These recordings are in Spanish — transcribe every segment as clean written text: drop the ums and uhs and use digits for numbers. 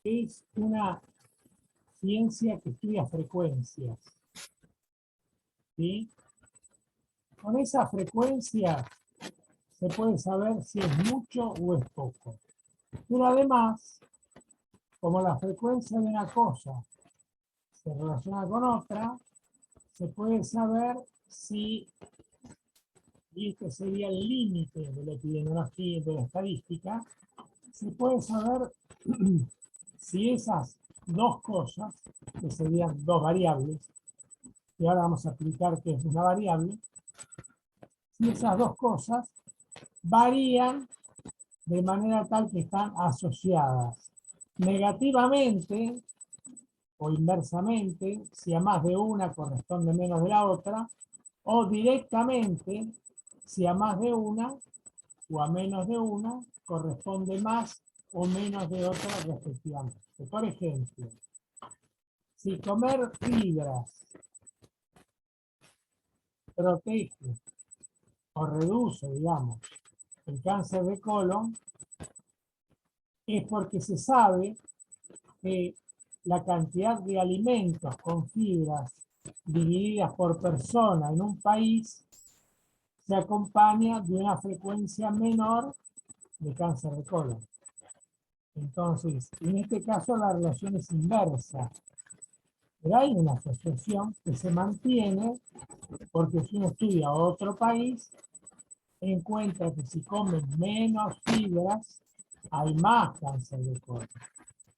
es una ciencia que estudia frecuencias. ¿Sí? Con esa frecuencia se puede saber si es mucho o es poco. Pero además, como la frecuencia de una cosa se relaciona con otra, se puede saber si, y este sería el límite de la epidemiología y de la estadística, se puede saber si esas dos cosas, que serían dos variables, y ahora vamos a explicar qué es una variable, si esas dos cosas varían de manera tal que están asociadas negativamente o inversamente, si a más de una corresponde menos de la otra, o directamente, si a más de una o a menos de una corresponde más o menos de otra respectivamente. Por ejemplo, si comer fibras protege o reduce, digamos, el cáncer de colon, es porque se sabe que la cantidad de alimentos con fibras divididas por persona en un país se acompaña de una frecuencia menor de cáncer de colon. Entonces, en este caso la relación es inversa. Pero hay una asociación que se mantiene porque si uno estudia otro país, encuentra que si comen menos fibras, hay más cáncer de colon.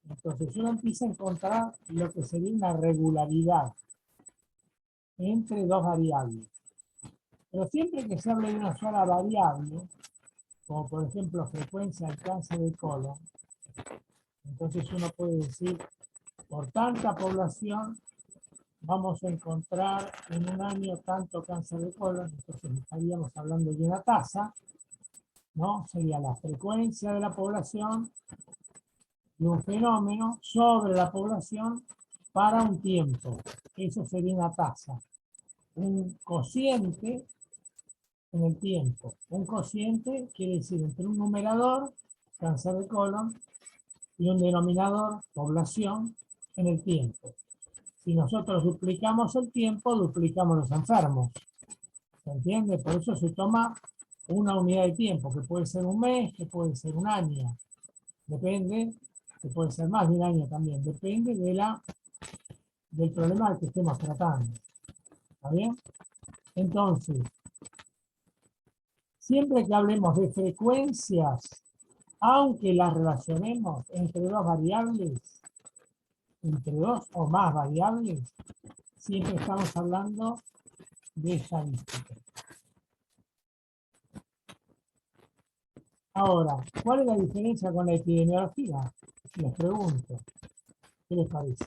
Entonces uno empieza a encontrar lo que sería una regularidad entre dos variables. Pero siempre que se hable de una sola variable, como por ejemplo frecuencia del cáncer de colon, entonces uno puede decir, por tanta población vamos a encontrar en un año tanto cáncer de colon, entonces estaríamos hablando de una tasa, ¿no? Sería la frecuencia de la población de un fenómeno sobre la población para un tiempo. Eso sería una tasa. Un cociente en el tiempo. Un cociente quiere decir entre un numerador, cáncer de colon, y un denominador, población, en el tiempo. Si nosotros duplicamos el tiempo, duplicamos los enfermos. ¿Se entiende? Por eso se toma una unidad de tiempo, que puede ser un mes, que puede ser un año. Depende, que puede ser más de un año también. Depende del problema al que estemos tratando. ¿Está bien? Entonces, siempre que hablemos de frecuencias, aunque las relacionemos entre dos variables, entre dos o más variables, siempre estamos hablando de estadística. Ahora, ¿cuál es la diferencia con la epidemiología? Les pregunto, ¿qué les parece?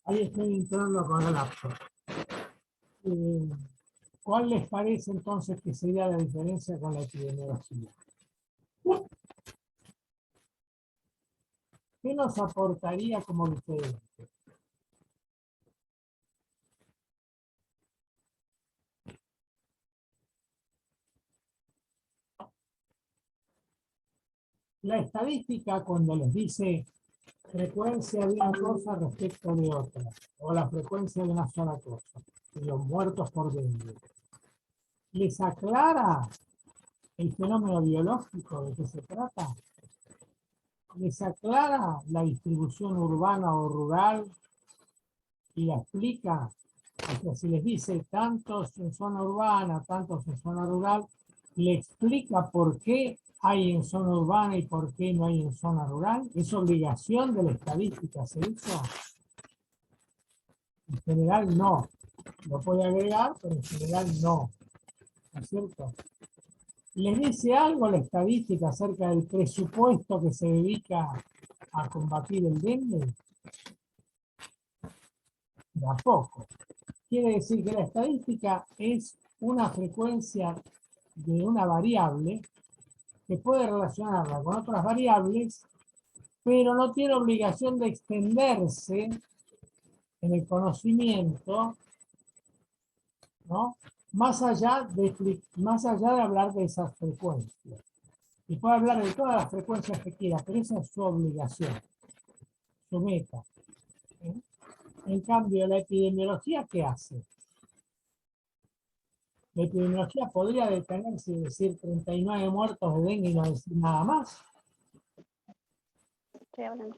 Ahí estoy entrando con el laptop. ¿Cuál les parece entonces que sería la diferencia con la epidemiología? ¿Qué nos aportaría como diferencia? La estadística, cuando les dice frecuencia de una cosa respecto de otra, o la frecuencia de una sola cosa, los muertos por dengue, les aclara el fenómeno biológico de que se trata, les aclara la distribución urbana o rural y la explica. O sea, si les dice tantos en zona urbana, tantos en zona rural, le explica por qué hay en zona urbana y por qué no hay en zona rural. ¿Es obligación de la estadística hacer eso? En general no. Lo puede agregar, pero en general no. ¿No es cierto? ¿Les dice algo la estadística acerca del presupuesto que se dedica a combatir el dengue? Tampoco. Quiere decir que la estadística es una frecuencia de una variable que puede relacionarla con otras variables, pero no tiene obligación de extenderse en el conocimiento, ¿no? Más allá de hablar de esas frecuencias. Y puede hablar de todas las frecuencias que quiera, pero esa es su obligación, su meta. ¿Eh? En cambio, la epidemiología, ¿qué hace? La epidemiología podría detenerse y decir 39 muertos de dengue y no decir nada más. Estoy hablando.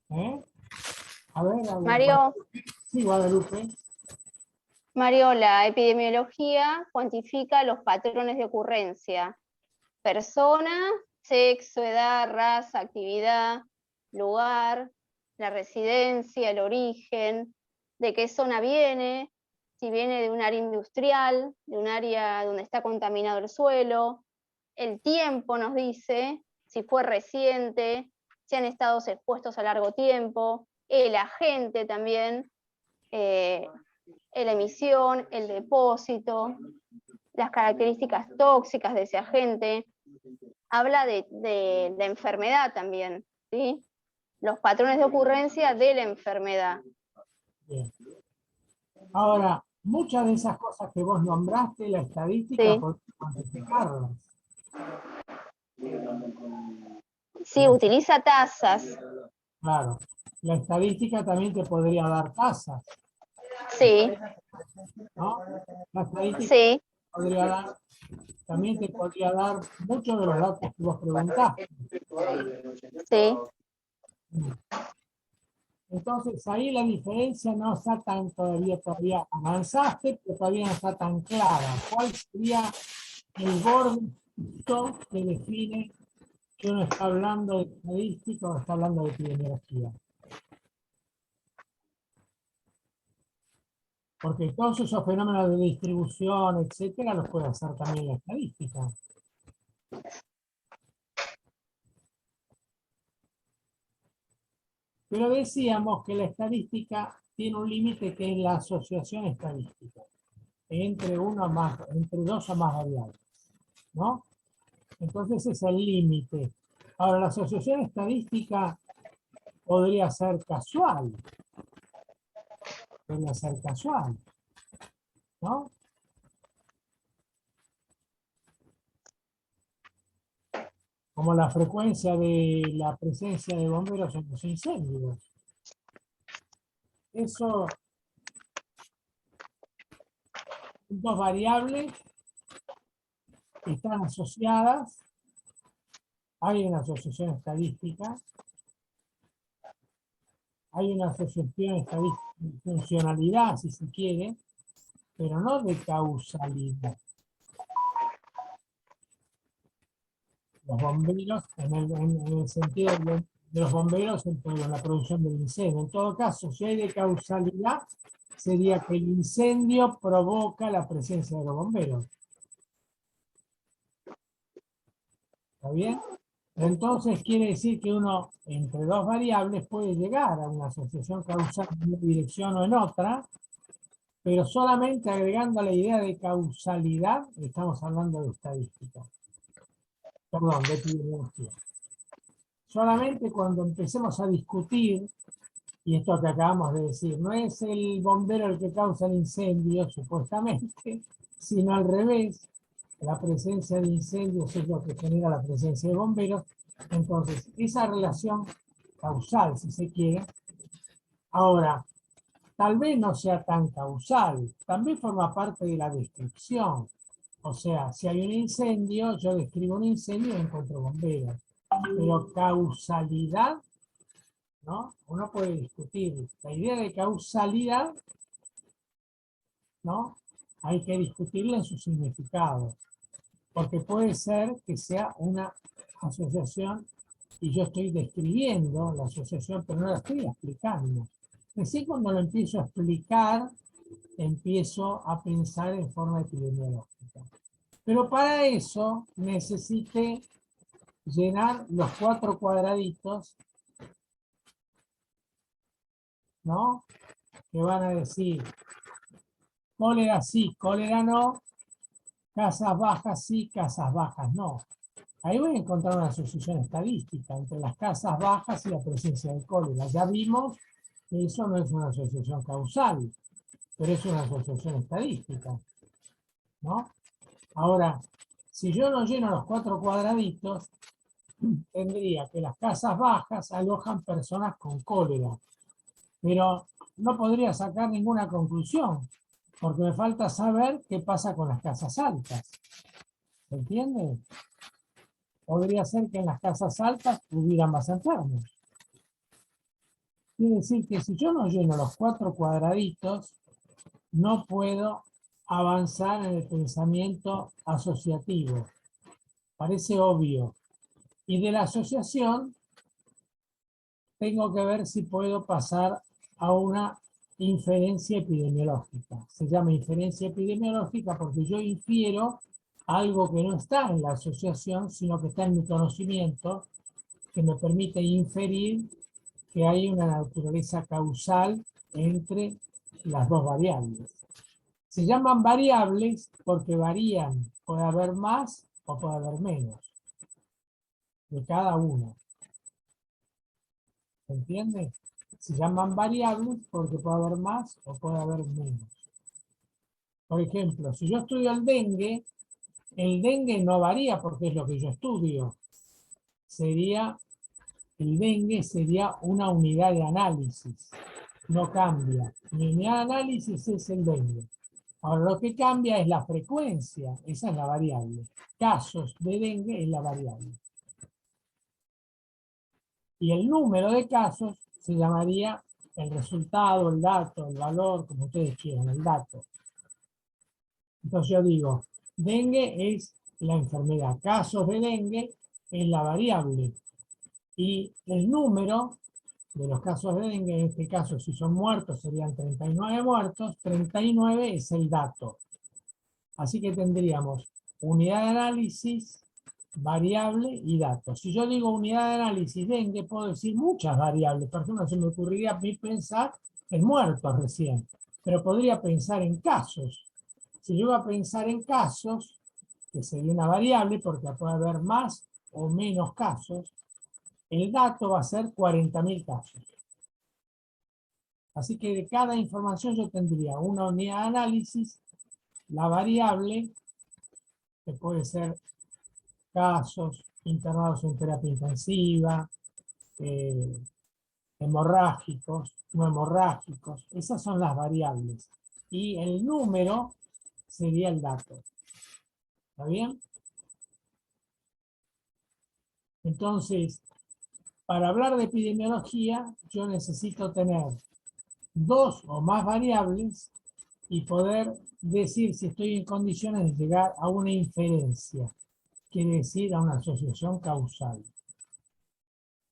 ¿Eh? A ver, Mario, sí, Guadalupe. Mario, la epidemiología cuantifica los patrones de ocurrencia. Persona, sexo, edad, raza, actividad, lugar, la residencia, el origen, de qué zona viene, si viene de un área industrial, de un área donde está contaminado el suelo, el tiempo nos dice, si fue reciente, si han estado expuestos a largo tiempo, el agente también, la emisión, el depósito, las características tóxicas de ese agente. Habla de la enfermedad también, ¿sí? Los patrones de ocurrencia de la enfermedad. Bien. Ahora, muchas de esas cosas que vos nombraste, la estadística, Sí. podés cuantificarlas. Sí, utiliza tasas. Claro. La estadística también te podría dar tasas, Sí, ¿no? La estadística sí, podría dar, también te podría dar muchos de los datos que vos preguntaste. sí. Entonces, ahí la diferencia no está tan todavía avanzaste, pero todavía no está tan clara. ¿Cuál sería el borde que define que uno está hablando de estadística o está hablando de epidemiología? Porque todos esos fenómenos de distribución, etcétera, los puede hacer también la estadística. Pero decíamos que la estadística tiene un límite que es la asociación estadística, entre dos o más variables, ¿no? Entonces es el límite. Ahora, la asociación estadística podría ser casual, ¿no? Como la frecuencia de la presencia de bomberos en los incendios. Eso, dos variables están asociadas, hay una asociación estadística, hay una asociación estadística de funcionalidad, si se quiere, pero no de causalidad. Los bomberos, en el sentido de los bomberos en la producción del incendio. En todo caso, si hay de causalidad, sería que el incendio provoca la presencia de los bomberos. ¿Está bien? Entonces quiere decir que uno, entre dos variables, puede llegar a una asociación causal en una dirección o en otra, pero solamente agregando la idea de causalidad, estamos hablando de estadística. Perdón, de epidemiología. Solamente cuando empecemos a discutir, y esto que acabamos de decir, no es el bombero el que causa el incendio, supuestamente, sino al revés, la presencia de incendios es lo que genera la presencia de bomberos. Entonces, esa relación causal, si se quiere, ahora, tal vez no sea tan causal, también forma parte de la descripción. O sea, si hay un incendio, yo describo un incendio y encuentro bomberos. Pero causalidad, ¿no? Uno puede discutir. La idea de causalidad, ¿no? Hay que discutirla en su significado. Porque puede ser que sea una asociación y yo estoy describiendo la asociación, pero no la estoy explicando. Así cuando lo empiezo a explicar, empiezo a pensar en forma epidemiológica. Pero para eso necesité llenar los 4 cuadraditos, ¿no? Que van a decir cólera sí, cólera no, Casas bajas sí, casas bajas no. Ahí voy a encontrar una asociación estadística entre las casas bajas y la presencia de cólera. Ya vimos que eso no es una asociación causal, pero es una asociación estadística, ¿no? Ahora, si yo no lleno los 4 cuadraditos, tendría que las casas bajas alojan personas con cólera, pero no podría sacar ninguna conclusión, porque me falta saber qué pasa con las casas altas. ¿Se entiende? Podría ser que en las casas altas hubiera más enfermos. Quiere decir que si yo no lleno los 4 cuadraditos, no puedo avanzar en el pensamiento asociativo. Parece obvio. Y de la asociación, tengo que ver si puedo pasar a una inferencia epidemiológica. Se llama inferencia epidemiológica porque yo infiero algo que no está en la asociación, sino que está en mi conocimiento, que me permite inferir que hay una naturaleza causal entre las dos variables. Se llaman variables porque varían, puede haber más o puede haber menos de cada una. ¿Se entiende? Se llaman variables porque puede haber más o puede haber menos. Por ejemplo, si yo estudio el dengue no varía porque es lo que yo estudio. El dengue sería una unidad de análisis. No cambia. Mi unidad de análisis es el dengue. Ahora lo que cambia es la frecuencia. Esa es la variable. Casos de dengue es la variable. Y el número de casos se llamaría el resultado, el dato, el valor, como ustedes quieran, el dato. Entonces yo digo, dengue es la enfermedad, casos de dengue es la variable. Y el número de los casos de dengue, en este caso si son muertos serían 39 muertos, 39 es el dato. Así que tendríamos unidad de análisis, variable y datos. Si yo digo unidad de análisis dengue, puedo decir muchas variables. Por ejemplo, se me ocurriría a mí pensar en muertos recién, pero podría pensar en casos. Si yo iba a pensar en casos, que sería una variable porque puede haber más o menos casos, el dato va a ser 40.000 casos. Así que de cada información yo tendría una unidad de análisis, la variable, que puede ser casos internados en terapia intensiva, hemorrágicos, no hemorrágicos, esas son las variables. Y el número sería el dato. ¿Está bien? Entonces, para hablar de epidemiología, yo necesito tener 2 o más variables y poder decir si estoy en condiciones de llegar a una inferencia, quiere decir a una asociación causal.